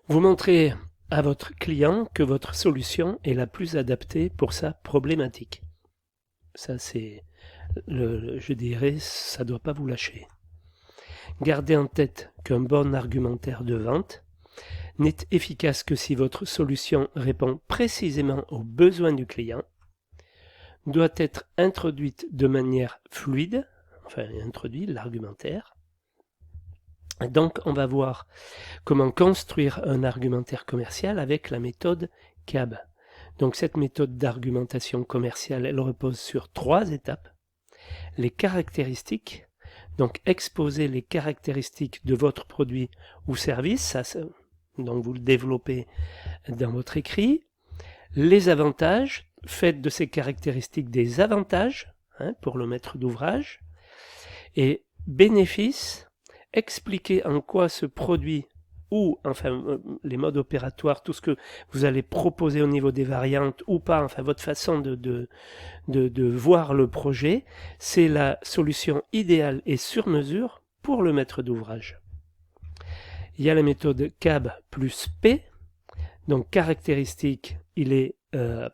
Vous montrez à votre client que votre solution est la plus adaptée pour sa problématique. Ça, c'est, je dirais, ça ne doit pas vous lâcher. Gardez en tête qu'un bon argumentaire de vente n'est efficace que si votre solution répond précisément aux besoins du client, doit être introduite de manière fluide, enfin introduit l'argumentaire. Donc on va voir comment construire un argumentaire commercial avec la méthode CAB. Donc cette méthode d'argumentation commerciale, elle repose sur 3 étapes. Les caractéristiques, donc exposer les caractéristiques de votre produit ou service, ça, donc vous le développez dans votre écrit. Les avantages, faites de ces caractéristiques des avantages pour le maître d'ouvrage. Et bénéfices, expliquez en quoi ce produit ou enfin les modes opératoires, tout ce que vous allez proposer au niveau des variantes ou pas, enfin votre façon de voir le projet, c'est la solution idéale et sur mesure pour le maître d'ouvrage. Il y a la méthode CAB plus P, donc caractéristique, il est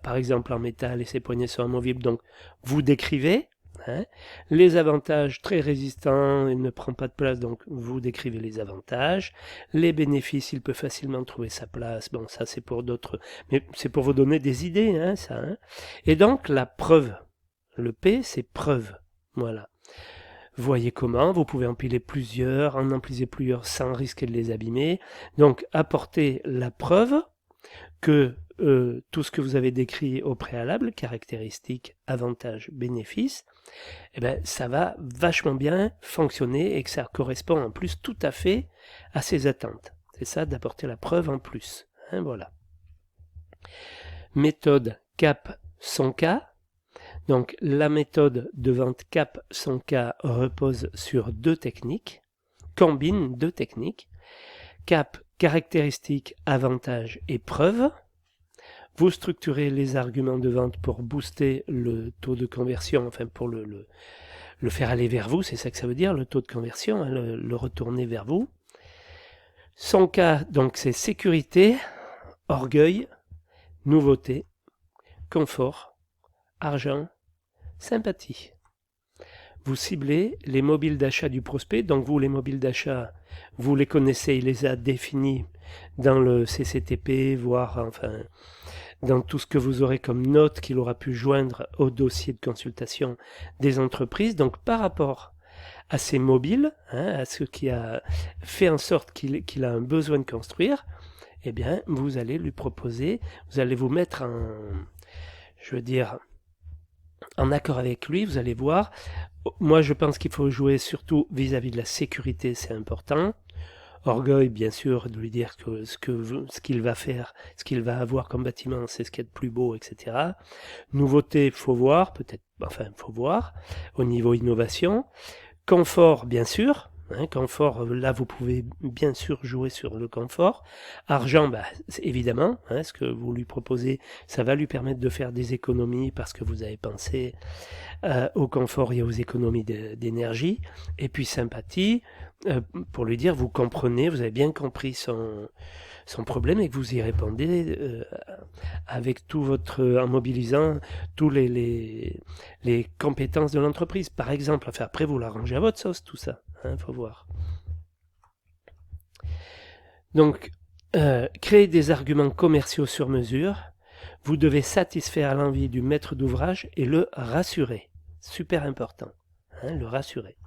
par exemple en métal et ses poignées sont amovibles, donc vous décrivez. Les avantages, très résistants, il ne prend pas de place, donc vous décrivez les avantages. Les bénéfices, il peut facilement trouver sa place. Bon, ça c'est pour d'autres, mais c'est pour vous donner des idées, ça. Et donc la preuve, le P c'est preuve, voilà. Voyez comment, vous pouvez empiler plusieurs, en empiler plusieurs sans risquer de les abîmer. Donc apportez la preuve que tout ce que vous avez décrit au préalable, caractéristiques, avantages, bénéfices, eh ben, ça va vachement bien fonctionner et que ça correspond en plus tout à fait à ses attentes. C'est ça d'apporter la preuve en plus. Voilà. Méthode CAP son cas. Donc la méthode de vente CAP son cas repose sur 2 techniques, combine 2 techniques. CAP, caractéristiques, avantages et preuves. Vous structurez les arguments de vente pour booster le taux de conversion, enfin pour le faire aller vers vous, c'est ça que ça veut dire, le taux de conversion, le retourner vers vous. Son cas, donc, c'est sécurité, orgueil, nouveauté, confort, argent, sympathie. Vous ciblez les mobiles d'achat du prospect, donc vous, les mobiles d'achat, vous les connaissez, il les a définis dans le CCTP, voire enfin dans tout ce que vous aurez comme note qu'il aura pu joindre au dossier de consultation des entreprises. Donc par rapport à ces mobiles, à ce qui a fait en sorte qu'il a un besoin de construire, eh bien vous allez lui proposer, vous allez vous mettre en accord avec lui, vous allez voir. Moi je pense qu'il faut jouer surtout vis-à-vis de la sécurité, c'est important. Orgueil, bien sûr, de lui dire que ce qu'il va faire, ce qu'il va avoir comme bâtiment, c'est ce qu'il y a de plus beau, etc. Nouveauté, faut voir, peut-être, enfin, faut voir, au niveau innovation. Confort, bien sûr. Confort, là, vous pouvez bien sûr jouer sur le confort. Argent, évidemment, ce que vous lui proposez, ça va lui permettre de faire des économies parce que vous avez pensé au confort et aux économies d'énergie. Et puis sympathie, pour lui dire, vous comprenez, vous avez bien compris son problème et que vous y répondez avec tout en mobilisant tous les compétences de l'entreprise. Par exemple, enfin, après vous l'arrangez à votre sauce, tout ça, faut voir. Donc, créer des arguments commerciaux sur mesure, vous devez satisfaire l'envie du maître d'ouvrage et le rassurer. Super important, le rassurer.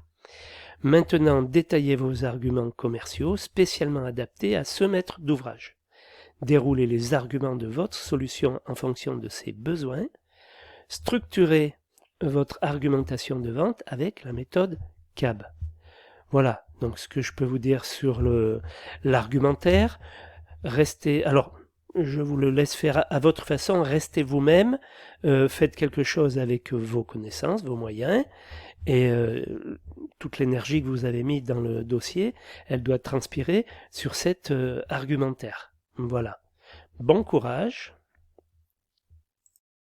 Maintenant, détaillez vos arguments commerciaux spécialement adaptés à ce maître d'ouvrage. Déroulez les arguments de votre solution en fonction de ses besoins. Structurez votre argumentation de vente avec la méthode CAB. Voilà, donc ce que je peux vous dire sur l'argumentaire. Restez, alors je vous le laisse faire à votre façon, restez vous-même, faites quelque chose avec vos connaissances, vos moyens, et toute l'énergie que vous avez mise dans le dossier, elle doit transpirer sur cet argumentaire. Voilà. Bon courage.